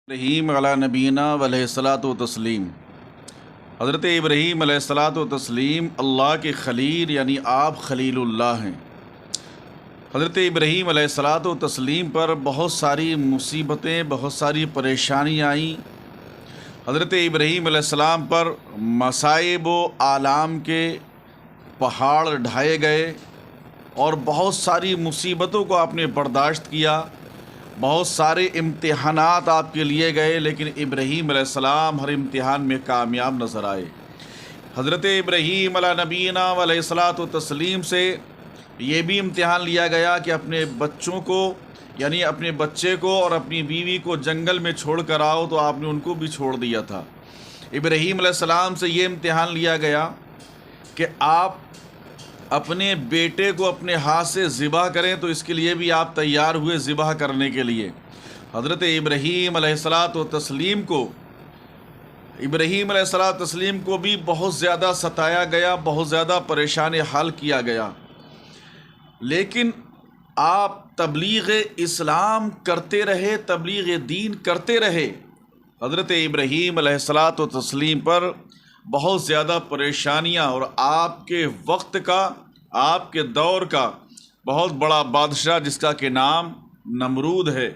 ابراہیم علی نبینا علیہِصَّلاۃُ وَتَسلیم۔ حضرت ابراہیم علیہِصَّلاۃُ وَتسلیم اللہ کے خلیل یعنی آپ خلیل اللہ ہیں۔ حضرت ابراہیم علیہِصَّلاۃُ وَتسلیم پر بہت ساری مصیبتیں، بہت ساری پریشانیاں آئیں۔ حضرت ابراہیم علیہ السلام پر مصائب و آلام کے پہاڑ ڈھائے گئے اور بہت ساری مصیبتوں کو آپ نے برداشت کیا، بہت سارے امتحانات آپ کے لیے گئے، لیکن ابراہیم علیہ السلام ہر امتحان میں کامیاب نظر آئے۔ حضرت ابراہیم علی نبینا علیہ الصلاۃ والتسلیم سے یہ بھی امتحان لیا گیا کہ اپنے بچوں کو یعنی اپنے بچے کو اور اپنی بیوی کو جنگل میں چھوڑ کر آؤ، تو آپ نے ان کو بھی چھوڑ دیا تھا۔ ابراہیم علیہ السلام سے یہ امتحان لیا گیا کہ آپ اپنے بیٹے کو اپنے ہاتھ سے ذبح کریں، تو اس کے لیے بھی آپ تیار ہوئے ذبح کرنے کے لیے۔ حضرت ابراہیم علیہ الصلاۃ والتسلیم کو بھی بہت زیادہ ستایا گیا، بہت زیادہ پریشان حال کیا گیا، لیکن آپ تبلیغ اسلام کرتے رہے، تبلیغ دین کرتے رہے۔ حضرت ابراہیم علیہ الصلاۃ والتسلیم پر بہت زیادہ پریشانیاں، اور آپ کے وقت کا، آپ کے دور کا بہت بڑا بادشاہ جس کا کہ نام نمرود ہے،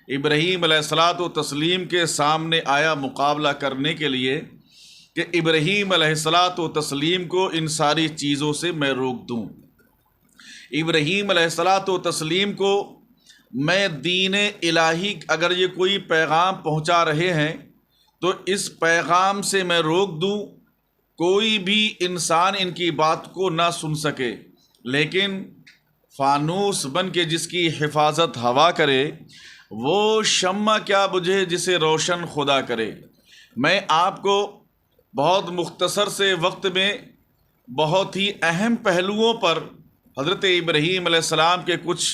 ابراہیم علیہ الصلاۃ والتسلیم کے سامنے آیا مقابلہ کرنے کے لیے کہ ابراہیم علیہ الصلاۃ والتسلیم کو ان ساری چیزوں سے میں روک دوں۔ ابراہیم علیہ الصلاۃ والتسلیم کو میں دین الہی اگر یہ کوئی پیغام پہنچا رہے ہیں تو اس پیغام سے میں روک دوں، کوئی بھی انسان ان کی بات کو نہ سن سکے، لیکن فانوس بن کے جس کی حفاظت ہوا کرے، وہ شمع کیا بجھے جسے روشن خدا کرے۔ میں آپ کو بہت مختصر سے وقت میں بہت ہی اہم پہلوؤں پر حضرت ابراہیم علیہ السلام کے کچھ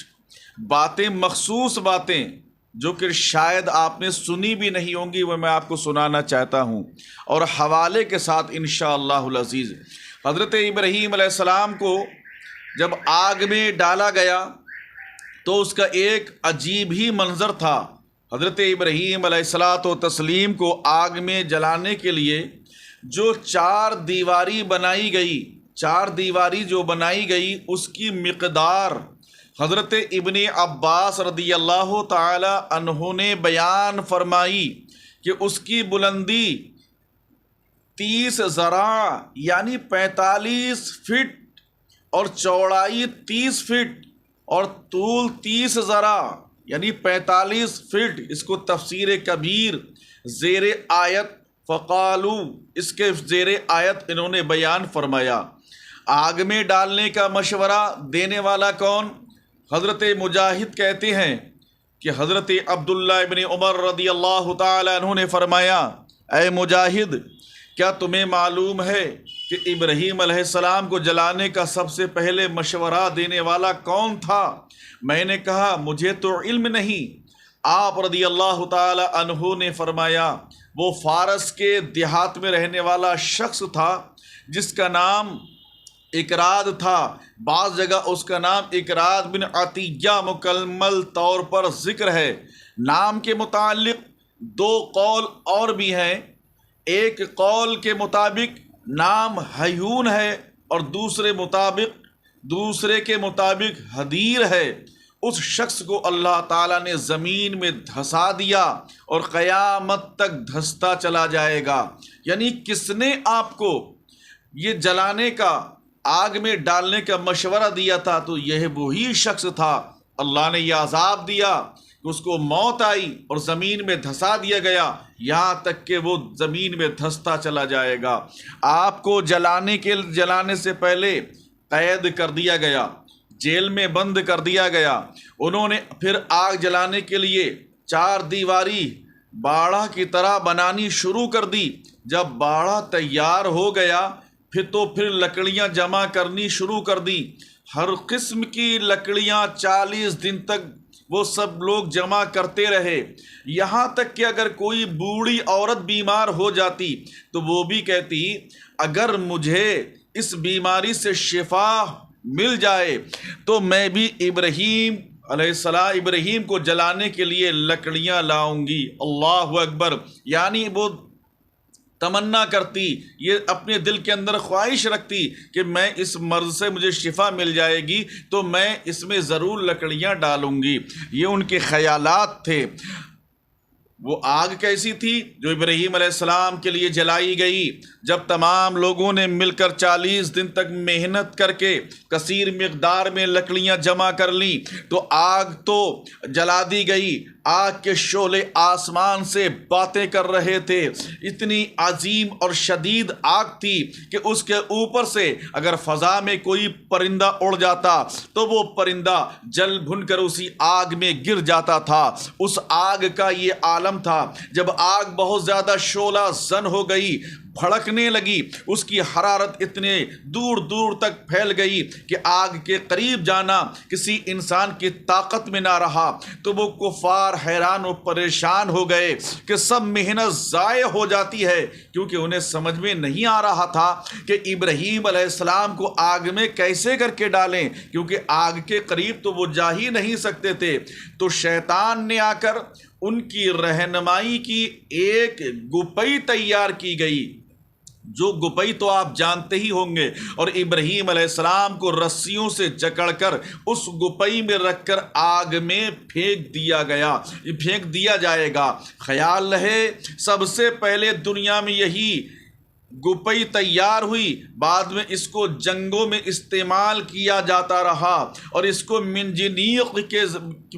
باتیں، مخصوص باتیں جو کہ شاید آپ نے سنی بھی نہیں ہوں گی، وہ میں آپ کو سنانا چاہتا ہوں، اور حوالے کے ساتھ انشاءاللہ العزیز۔ حضرت ابراہیم علیہ السلام کو جب آگ میں ڈالا گیا تو اس کا ایک عجیب ہی منظر تھا۔ حضرت ابراہیم علیہ الصلاۃ والتسلیم کو آگ میں جلانے کے لیے جو چار دیواری بنائی گئی، چار دیواری جو بنائی گئی، اس کی مقدار حضرت ابن عباس رضی اللہ تعالی عنہ نے بیان فرمائی کہ اس کی بلندی 30 ذراع یعنی 45 فٹ اور چوڑائی 30 فٹ اور طول 30 ذراع یعنی 45 فٹ۔ اس کو تفسیر کبیر زیر آیت فقالو، اس کے زیر آیت انہوں نے بیان فرمایا۔ آگ میں ڈالنے کا مشورہ دینے والا کون؟ حضرت مجاہد کہتے ہیں کہ حضرت عبداللہ ابن عمر رضی اللہ تعالی عنہ نے فرمایا، اے مجاہد، کیا تمہیں معلوم ہے کہ ابراہیم علیہ السلام کو جلانے کا سب سے پہلے مشورہ دینے والا کون تھا؟ میں نے کہا مجھے تو علم نہیں۔ آپ رضی اللہ تعالی عنہ نے فرمایا وہ فارس کے دیہات میں رہنے والا شخص تھا جس کا نام اکراد تھا، بعض جگہ اس کا نام اکراد بن عطیہ مکمل طور پر ذکر ہے۔ نام کے متعلق دو قول اور بھی ہیں، ایک قول کے مطابق نام ہیون ہے اور دوسرے کے مطابق حدیر ہے۔ اس شخص کو اللہ تعالیٰ نے زمین میں دھسا دیا اور قیامت تک دھستا چلا جائے گا۔ یعنی کس نے آپ کو یہ جلانے کا، آگ میں ڈالنے کا مشورہ دیا تھا؟ تو یہ وہی شخص تھا۔ اللہ نے یہ عذاب دیا کہ اس کو موت آئی اور زمین میں دھسا دیا گیا، یہاں تک کہ وہ زمین میں دھستا چلا جائے گا۔ آپ کو جلانے سے پہلے قید کر دیا گیا، جیل میں بند کر دیا گیا۔ انہوں نے پھر آگ جلانے کے لیے چار دیواری باڑہ کی طرح بنانی شروع کر دی۔ جب باڑہ تیار ہو گیا پھر لکڑیاں جمع کرنی شروع کر دی۔ ہر قسم کی لکڑیاں 40 دن تک وہ سب لوگ جمع کرتے رہے، یہاں تک کہ اگر کوئی بوڑھی عورت بیمار ہو جاتی تو وہ بھی کہتی اگر مجھے اس بیماری سے شفا مل جائے تو میں بھی ابراہیم علیہ السلام ابراہیم کو جلانے کے لیے لکڑیاں لاؤں گی۔ اللہ اکبر، یعنی وہ تمنا کرتی، یہ اپنے دل کے اندر خواہش رکھتی کہ میں اس مرض سے مجھے شفا مل جائے گی تو میں اس میں ضرور لکڑیاں ڈالوں گی۔ یہ ان کے خیالات تھے۔ وہ آگ کیسی تھی جو ابراہیم علیہ السلام کے لیے جلائی گئی؟ جب تمام لوگوں نے مل کر 40 دن تک محنت کر کے کثیر مقدار میں لکڑیاں جمع کر لیں تو آگ تو جلا دی گئی۔ آگ کے شعلے آسمان سے باتیں کر رہے تھے۔ اتنی عظیم اور شدید آگ تھی کہ اس کے اوپر سے اگر فضا میں کوئی پرندہ اڑ جاتا تو وہ پرندہ جل بھن کر اسی آگ میں گر جاتا تھا۔ اس آگ کا یہ عالم تھا۔ جب آگ بہت زیادہ شعلہ زن ہو گئی، بھڑکنے لگی، اس کی حرارت اتنے دور دور تک پھیل گئی کہ آگ کے قریب جانا کسی انسان کی طاقت میں نہ رہا، تو وہ کفار حیران و پریشان ہو گئے کہ سب محنت ضائع ہو جاتی ہے، کیونکہ انہیں سمجھ میں نہیں آ رہا تھا کہ ابراہیم علیہ السلام کو آگ میں کیسے کر کے ڈالیں، کیونکہ آگ کے قریب تو وہ جا ہی نہیں سکتے تھے۔ تو شیطان نے آ کر ان کی رہنمائی کی ایک گپئی تیار کی گئی، جو گپئی تو آپ جانتے ہی ہوں گے، اور ابراہیم علیہ السلام کو رسیوں سے جکڑ کر اس گپئی میں رکھ کر آگ میں پھینک دیا جائے گا۔ خیال رہے سب سے پہلے دنیا میں یہی گپئی تیار ہوئی، بعد میں اس کو جنگوں میں استعمال کیا جاتا رہا، اور اس کو منجنیق کے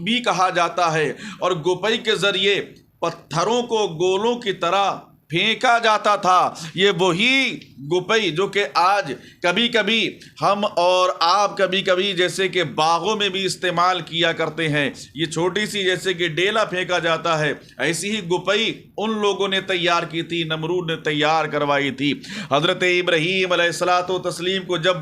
بھی کہا جاتا ہے، اور گپئی کے ذریعے پتھروں کو گولوں کی طرح پھینکا جاتا تھا۔ یہ وہی گپئی جو کہ آج کبھی کبھی ہم اور آپ کبھی کبھی جیسے کہ باغوں میں بھی استعمال کیا کرتے ہیں، یہ چھوٹی سی جیسے کہ ڈیلا پھینکا جاتا ہے، ایسی ہی گپئی ان لوگوں نے تیار کی تھی، نمرود نے تیار کروائی تھی۔ حضرت ابراہیم علیہ الصلوۃ والتسلیم کو جب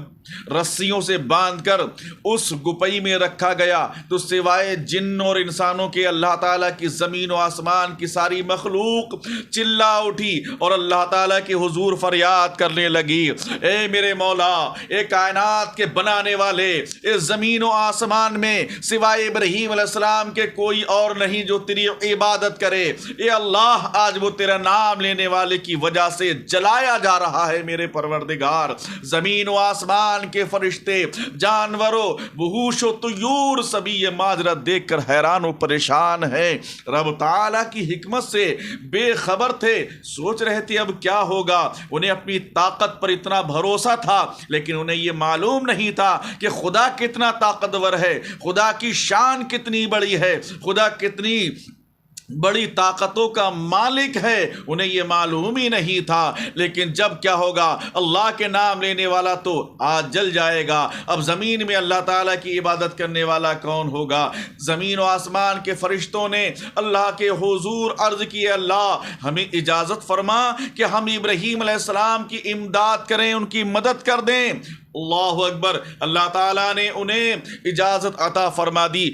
رسیوں سے باندھ کر اس گپئی میں رکھا گیا تو سوائے جن اور انسانوں کے اللہ تعالیٰ کی زمین و آسمان کی ساری مخلوق چلا اٹھی اور اللہ تعالیٰ کے حضور فریاد کرنے لگی، اے میرے مولا، اے کائنات کے بنانے والے، اے زمین و آسمان میں سوائے ابراہیم علیہ السلام کے کوئی اور نہیں جو تیری عبادت کرے، اے اللہ آج وہ تیرا نام لینے والے کی وجہ سے جلایا جا رہا ہے۔ میرے پروردگار، زمین و آسمان کے فرشتے، جانوروں، وحوش و طیور سبھی یہ ماجرا دیکھ کر حیران و پریشان ہیں۔ رب تعالیٰ کی حکمت سے بے خبر تھے، سوچ رہے تھے اب کیا ہوگا۔ انہیں اپنی طاقت پر اتنا بھروسہ تھا، لیکن انہیں یہ معلوم نہیں تھا کہ خدا کتنا طاقتور ہے، خدا کی شان کتنی بڑی ہے، خدا کتنی بڑی طاقتوں کا مالک ہے، انہیں یہ معلوم ہی نہیں تھا۔ لیکن جب کیا ہوگا، اللہ کے نام لینے والا تو آج جل جائے گا۔ اب زمین میں اللہ تعالیٰ کی عبادت کرنے والا کون ہوگا؟ زمین و آسمان کے فرشتوں نے اللہ کے حضور عرض کی، اللہ ہمیں اجازت فرما کہ ہم ابراہیم علیہ السلام کی امداد کریں، ان کی مدد کر دیں۔ اللہ اکبر، اللہ تعالیٰ نے انہیں اجازت عطا فرما دی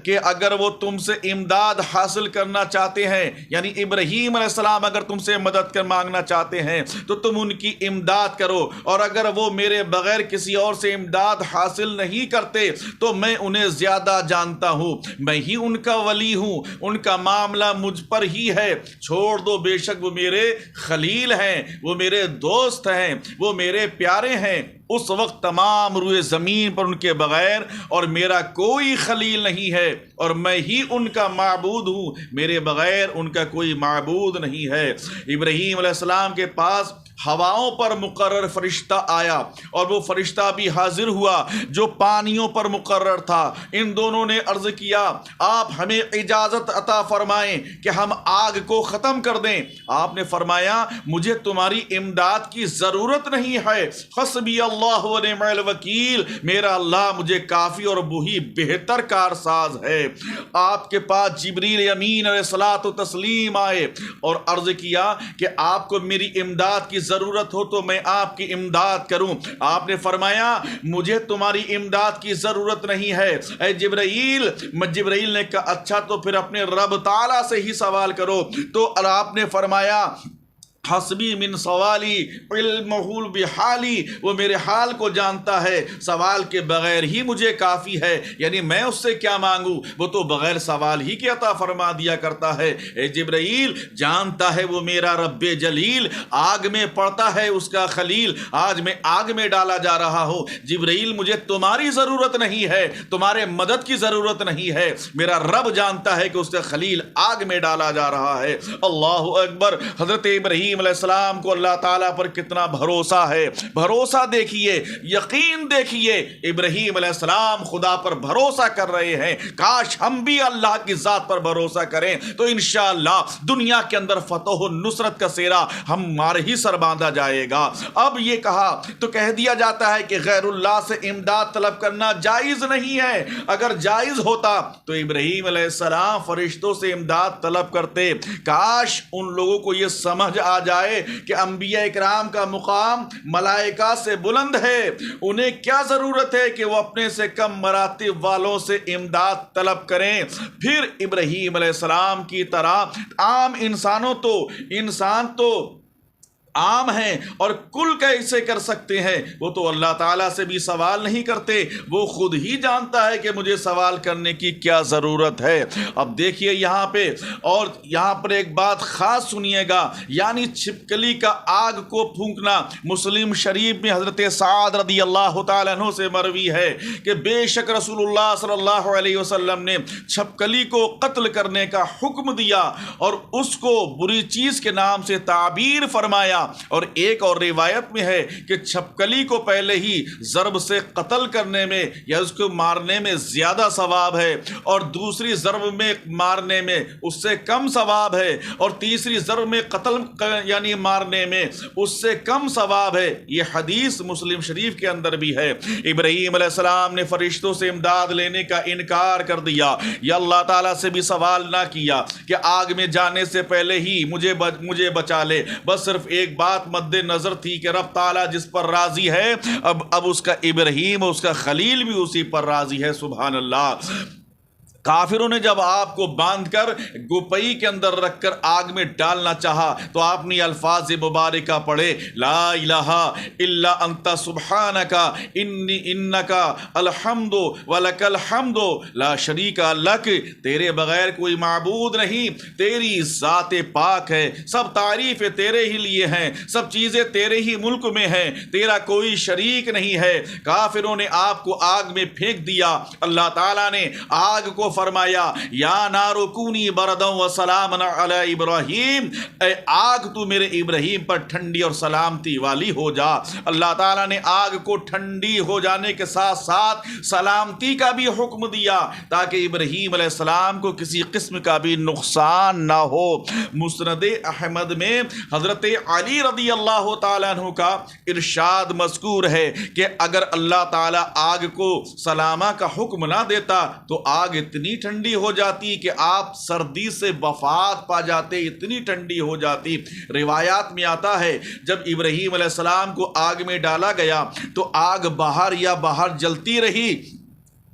کہ اگر وہ تم سے امداد حاصل کرنا چاہتے ہیں، یعنی ابراہیم علیہ السلام اگر تم سے مدد کر مانگنا چاہتے ہیں تو تم ان کی امداد کرو، اور اگر وہ میرے بغیر کسی اور سے امداد حاصل نہیں کرتے تو میں انہیں زیادہ جانتا ہوں، میں ہی ان کا ولی ہوں، ان کا معاملہ مجھ پر ہی ہے، چھوڑ دو، بے شک وہ میرے خلیل ہیں، وہ میرے دوست ہیں، وہ میرے پیارے ہیں۔ اس وقت تمام روئے زمین پر ان کے بغیر اور میرا کوئی خلیل نہیں ہے، اور میں ہی ان کا معبود ہوں، میرے بغیر ان کا کوئی معبود نہیں ہے۔ ابراہیم علیہ السلام کے پاس ہواؤں پر مقرر فرشتہ آیا، اور وہ فرشتہ بھی حاضر ہوا جو پانیوں پر مقرر تھا۔ ان دونوں نے عرض کیا، آپ ہمیں اجازت عطا فرمائیں کہ ہم آگ کو ختم کر دیں۔ آپ نے فرمایا، مجھے تمہاری امداد کی ضرورت نہیں ہے، حسبی اللہ و نعم الوکیل، میرا اللہ مجھے کافی اور وہی بہتر کارساز ہے۔ آپ کے پاس جبریل امین علیہ الصلوۃ والتسلیم آئے اور عرض کیا کہ آپ کو میری امداد کی ضرورت ہو تو میں آپ کی امداد کروں۔ آپ نے فرمایا، مجھے تمہاری امداد کی ضرورت نہیں ہے اے جبرائیل۔ جبرائیل نے کہا، اچھا تو پھر اپنے رب تعالیٰ سے ہی سوال کرو۔ تو آپ نے فرمایا، حسبی من سوالی علمہ بحالی، وہ میرے حال کو جانتا ہے، سوال کے بغیر ہی مجھے کافی ہے، یعنی میں اس سے کیا مانگوں، وہ تو بغیر سوال ہی کے عطا فرما دیا کرتا ہے۔ اے جبرائیل، جانتا ہے وہ میرا رب جلیل آگ میں پڑتا ہے اس کا خلیل، آج میں آگ میں ڈالا جا رہا ہوں، جبرائیل مجھے تمہاری ضرورت نہیں ہے، تمہارے مدد کی ضرورت نہیں ہے، میرا رب جانتا ہے کہ اس کا خلیل آگ میں ڈالا جا رہا ہے۔ اللہ اکبر۔ حضرت ابراہیم علیہ السلام کو اللہ تعالیٰ پر کتنا بھروسہ ہے، بھروسہ دیکھیے، یقین دیکھیے، ابراہیم علیہ السلام خدا پر بھروسہ کر رہے ہیں۔ کاش ہم بھی اللہ کی ذات پر بھروسہ کریں تو انشاءاللہ دنیا کے اندر فتح و نصرت کا سہرا ہمارے ہی سر باندھا جائے گا۔ اب یہ کہا تو کہہ دیا جاتا ہے کہ غیر اللہ سے امداد طلب کرنا جائز نہیں ہے، اگر جائز ہوتا تو ابراہیم علیہ السلام فرشتوں سے امداد طلب کرتے۔ کاش ان لوگوں کو یہ سمجھ آ جائے کہ انبیاء اکرام کا مقام ملائکہ سے بلند ہے، انہیں کیا ضرورت ہے کہ وہ اپنے سے کم مراتب والوں سے امداد طلب کریں۔ پھر ابراہیم علیہ السلام کی طرح عام انسان تو عام ہیں اور کل کیسے کر سکتے ہیں، وہ تو اللہ تعالیٰ سے بھی سوال نہیں کرتے، وہ خود ہی جانتا ہے کہ مجھے سوال کرنے کی کیا ضرورت ہے۔ اب دیکھیے یہاں پہ، اور یہاں پر ایک بات خاص سنیے گا، یعنی چھپکلی کا آگ کو پھونکنا۔ مسلم شریف میں حضرت سعد رضی اللہ تعالیٰ عنہ سے مروی ہے کہ بے شک رسول اللہ صلی اللہ علیہ وسلم نے چھپکلی کو قتل کرنے کا حکم دیا اور اس کو بری چیز کے نام سے تعبیر فرمایا۔ اور ایک اور روایت میں ہے کہ چھپکلی کو پہلے ہی ضرب سے قتل کرنے میں یا اس کو مارنے میں زیادہ ثواب ہے، اور دوسری ضرب میں مارنے میں اس سے کم ثواب ہے، اور تیسری ضرب میں قتل یعنی مارنے میں اس سے کم ثواب ہے۔ یہ حدیث مسلم شریف کے اندر بھی ہے۔ ابراہیم علیہ السلام نے فرشتوں سے امداد لینے کا انکار کر دیا، یا اللہ تعالیٰ سے بھی سوال نہ کیا کہ آگ میں جانے سے پہلے ہی مجھے بچا لے، بس صرف ایک بات مد نظر تھی کہ رب تعالیٰ جس پر راضی ہے، اب اس کا ابراہیم، اس کا خلیل بھی اسی پر راضی ہے۔ سبحان اللہ۔ کافروں نے جب آپ کو باندھ کر گوپئی کے اندر رکھ کر آگ میں ڈالنا چاہا تو آپ نے الفاظ مبارکہ پڑھے، لا الہ الا انت سبحانک انی انک الحمد ولک الحمد لا شریک لک، تیرے بغیر کوئی معبود نہیں، تیری ذات پاک ہے، سب تعریفیں تیرے ہی لیے ہیں، سب چیزیں تیرے ہی ملک میں ہیں، تیرا کوئی شریک نہیں ہے۔ کافروں نے آپ کو آگ میں پھینک دیا، اللہ تعالیٰ نے آگ کو فرمایا یا نار کونی بردا و سلام علی ابراہیم، اے آگ تو میرے ابراہیم پر ٹھنڈی اور سلامتی والی ہو جا۔ اللہ تعالیٰ نے آگ کو ٹھنڈی ہو جانے کے ساتھ ساتھ سلامتی کا بھی حکم دیا تاکہ ابراہیم علیہ السلام کو کسی قسم کا بھی نقصان نہ ہو۔ مسند احمد میں حضرت علی رضی اللہ تعالیٰ عنہ کا ارشاد مذکور ہے کہ اگر اللہ تعالیٰ آگ کو سلامہ کا حکم نہ دیتا تو آگ اتنی ٹھنڈی ہو جاتی کہ آپ سردی سے وفات پا جاتے، اتنی ٹھنڈی ہو جاتی۔ روایات میں آتا ہے جب ابراہیم علیہ السلام کو آگ میں ڈالا گیا تو آگ باہر جلتی رہی،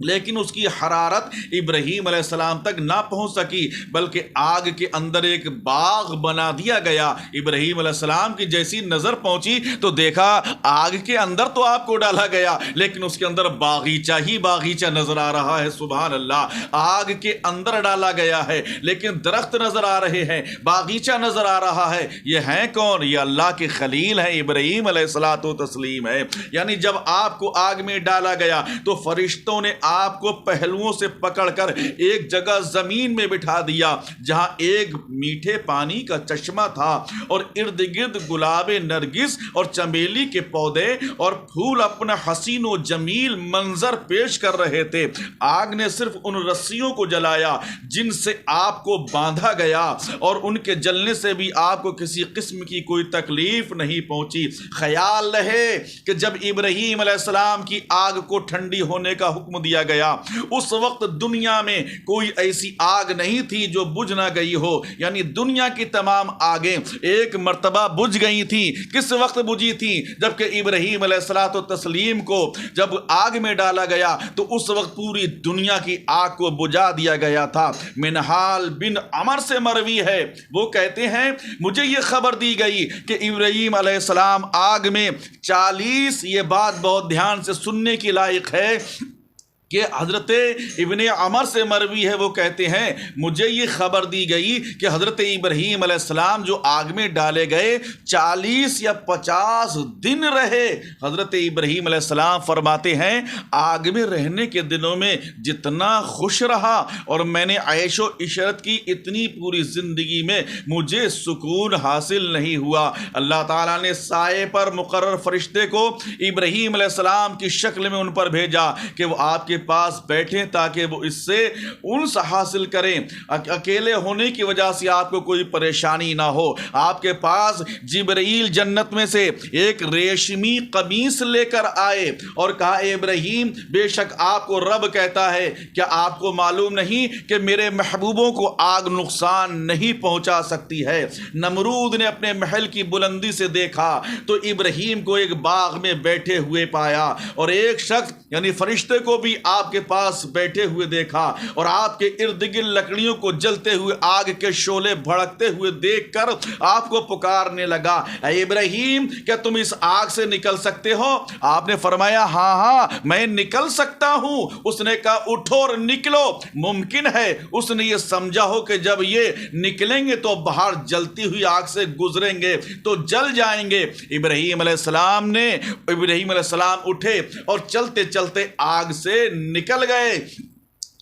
لیکن اس کی حرارت ابراہیم علیہ السلام تک نہ پہنچ سکی، بلکہ آگ کے اندر ایک باغ بنا دیا گیا۔ ابراہیم علیہ السلام کی جیسی نظر پہنچی تو دیکھا آگ کے اندر تو آپ کو ڈالا گیا لیکن اس کے اندر باغیچہ ہی باغیچہ نظر آ رہا ہے۔ سبحان اللہ۔ آگ کے اندر ڈالا گیا ہے لیکن درخت نظر آ رہے ہیں، باغیچہ نظر آ رہا ہے۔ یہ ہیں کون؟ یہ اللہ کے خلیل ہیں، ابراہیم علیہ الصلوۃ والتسلیم ہے۔ یعنی جب آپ کو آگ میں ڈالا گیا تو فرشتوں نے آپ کو پہلوؤں سے پکڑ کر ایک جگہ زمین میں بٹھا دیا جہاں ایک میٹھے پانی کا چشمہ تھا اور ارد گرد گلاب نرگس اور چمیلی کے پودے اور پھول اپنا حسین و جمیل منظر پیش کر رہے تھے۔ آگ نے صرف ان رسیوں کو جلایا جن سے آپ کو باندھا گیا اور ان کے جلنے سے بھی آپ کو کسی قسم کی کوئی تکلیف نہیں پہنچی۔ خیال رہے کہ جب ابراہیم علیہ السلام کی آگ کو ٹھنڈی ہونے کا حکم دیا دیا گیا۔ اس وقت دنیا میں کوئی ایسی آگ نہیں تھی جو بجھ نہ گئی ہو، یعنی دنیا کی تمام آگیں ایک مرتبہ بجھ گئی تھی۔ کس وقت بجھی تھی؟ جبکہ ابراہیم علیہ الصلوۃ والتسلیم کو جب آگ میں ڈالا گیا تو اس وقت پوری دنیا کی آگ کو بجھا دیا گیا تھا۔ منہال بن عمر سے مروی ہے، وہ کہتے ہیں مجھے یہ خبر دی گئی کہ ابراہیم علیہ السلام آگ میں 40، یہ بات بہت دھیان سے سننے کی لائق ہے کہ حضرت ابن عمر سے مروی ہے، وہ کہتے ہیں مجھے یہ خبر دی گئی کہ حضرت ابراہیم علیہ السلام جو آگ میں ڈالے گئے 40 یا 50 دن رہے۔ حضرت ابراہیم علیہ السلام فرماتے ہیں آگ میں رہنے کے دنوں میں جتنا خوش رہا اور میں نے عیش و عشرت کی اتنی پوری زندگی میں مجھے سکون حاصل نہیں ہوا۔ اللہ تعالیٰ نے سائے پر مقرر فرشتے کو ابراہیم علیہ السلام کی شکل میں ان پر بھیجا کہ وہ آپ کے پاس بیٹھیں تاکہ وہ اس سے انس حاصل کریں، اکیلے ہونے کی وجہ سے آپ کو کوئی پریشانی نہ ہو۔ آپ کے پاس جبرائیل جنت میں سے ایک ریشمی قمیص لے کر آئے اور کہا اے ابراہیم بے شک آپ کو رب کہتا ہے، کیا آپ کو معلوم نہیں کہ میرے محبوبوں کو آگ نقصان نہیں پہنچا سکتی ہے؟ نمرود نے اپنے محل کی بلندی سے دیکھا تو ابراہیم کو ایک باغ میں بیٹھے ہوئے پایا اور ایک شخص یعنی فرشتے کو بھی آپ کے پاس بیٹھے ہوئے دیکھا اور آپ کے ارد گرد لکڑیوں کو جلتے ہوئے آگ کے شعلے بھڑکتے ہوئے دیکھ کر آپ کو پکارنے لگا اے ابراہیم کیا تم اس آگ سے نکل سکتے ہو؟ آپ نے فرمایا ہاں ہاں میں نکل سکتا ہوں۔ اس نے کہا اٹھو اور نکلو، ممکن ہے اس نے یہ سمجھا ہو کہ جب یہ نکلیں گے تو باہر جلتی ہوئی آگ سے گزریں گے تو جل جائیں گے۔ ابراہیم علیہ السلام اٹھے اور چلتے چلتے آگ سے نکل گئے۔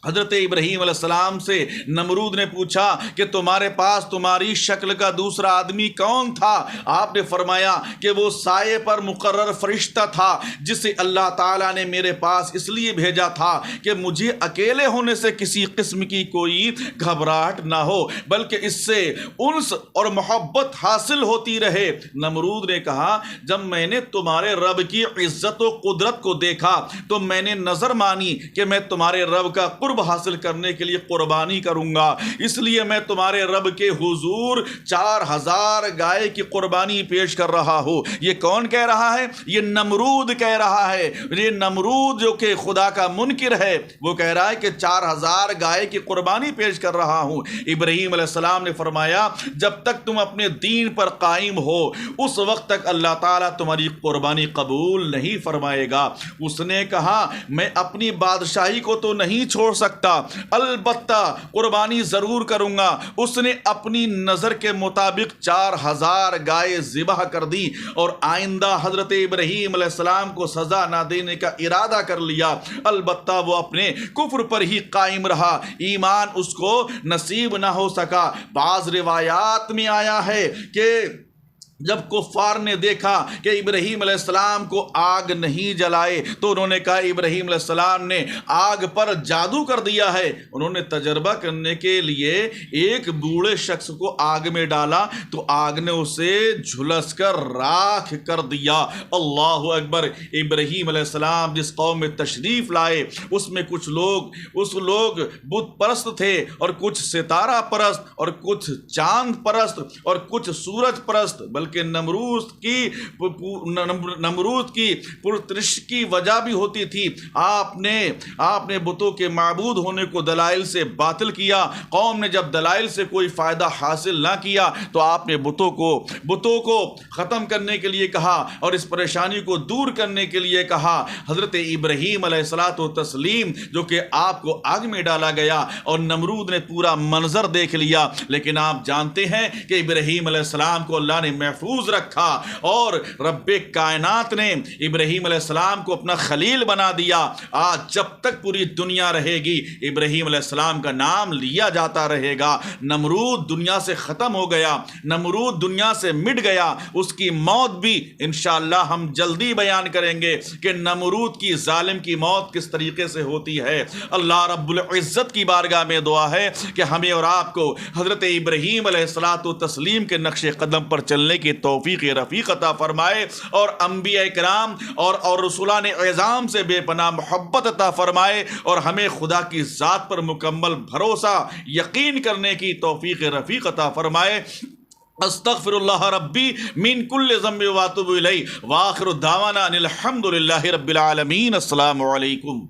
حضرت ابراہیم علیہ السلام سے نمرود نے پوچھا کہ تمہارے پاس تمہاری شکل کا دوسرا آدمی کون تھا؟ آپ نے فرمایا کہ وہ سائے پر مقرر فرشتہ تھا جسے اللہ تعالیٰ نے میرے پاس اس لیے بھیجا تھا کہ مجھے اکیلے ہونے سے کسی قسم کی کوئی گھبراہٹ نہ ہو بلکہ اس سے انس اور محبت حاصل ہوتی رہے۔ نمرود نے کہا جب میں نے تمہارے رب کی عزت و قدرت کو دیکھا تو میں نے نظر مانی کہ میں تمہارے رب کا قرب حاصل کرنے کے لیے قربانی کروں گا، اس لیے میں تمہارے رب کے حضور 4000 گائے کی قربانی پیش کر رہا ہوں۔ یہ کون کہہ رہا ہے؟ یہ نمرود کہہ رہا ہے۔ یہ نمرود جو کہ خدا کا منکر ہے وہ کہہ رہا ہے کہ 4000 گائے کی قربانی پیش کر رہا ہوں۔ ابراہیم علیہ السلام نے فرمایا جب تک تم اپنے دین پر قائم ہو اس وقت تک اللہ تعالیٰ تمہاری قربانی قبول نہیں فرمائے گا۔ اس نے کہا میں اپنی بادشاہی کو تو نہیں چھوڑ سکتا، البتہ قربانی ضرور کروں گا۔ اس نے اپنی نظر کے مطابق 4000 گائے ذبح کر دی اور آئندہ حضرت ابراہیم علیہ السلام کو سزا نہ دینے کا ارادہ کر لیا، البتہ وہ اپنے کفر پر ہی قائم رہا، ایمان اس کو نصیب نہ ہو سکا۔ بعض روایات میں آیا ہے کہ جب کفار نے دیکھا کہ ابراہیم علیہ السلام کو آگ نہیں جلائے تو انہوں نے کہا ابراہیم علیہ السلام نے آگ پر جادو کر دیا ہے۔ انہوں نے تجربہ کرنے کے لیے ایک بوڑھے شخص کو آگ میں ڈالا تو آگ نے اسے جھلس کر راکھ کر دیا۔ اللہ اکبر۔ ابراہیم علیہ السلام جس قوم میں تشریف لائے اس میں کچھ لوگ بت پرست تھے اور کچھ ستارہ پرست اور کچھ چاند پرست اور کچھ سورج پرست، کہ نمرود کی پرترش کی وجہ بھی ہوتی تھی۔ آپ نے بتوں کے معبود ہونے کو دلائل سے باطل کیا۔ قوم نے جب دلائل سے کوئی فائدہ حاصل نہ کیا تو آپ نے بتوں کو ختم کرنے کے لیے کہا اور اس پریشانی کو دور کرنے کے لیے کہا۔ حضرت ابراہیم علیہ الصلوۃ والتسلیم جو کہ آپ کو آگ میں ڈالا گیا اور نمرود نے پورا منظر دیکھ لیا، لیکن آپ جانتے ہیں کہ ابراہیم علیہ السلام کو اللہ نے محفوظ رکھا اور رب کائنات نے ابراہیم علیہ السلام کو اپنا خلیل بنا دیا۔ آج جب تک پوری دنیا رہے گی ابراہیم علیہ السلام کا نام لیا جاتا رہے گا۔ نمرود دنیا سے ختم ہو گیا، نمرود دنیا سے مٹ گیا، اس کی موت بھی انشاءاللہ ہم جلدی بیان کریں گے کہ نمرود کی ظالم کی موت کس طریقے سے ہوتی ہے۔ اللہ رب العزت کی بارگاہ میں دعا ہے کہ ہمیں اور آپ کو حضرت ابراہیم علیہ الصلوۃ والتسلیم کے نقش قدم پر چلنے کی کی توفیق رفیق عطا فرمائے، اور انبیاء کرام اور رسولان اعظام سے بے پناہ محبت عطا فرمائے، اور ہمیں خدا کی ذات پر مکمل بھروسہ یقین کرنے کی توفیق رفیق عطا فرمائے۔ استغفر اللہ ربی من کل ذنب واتوب الیہ، وآخر دعوانا ان الحمد للہ رب العالمین۔ السلام علیکم۔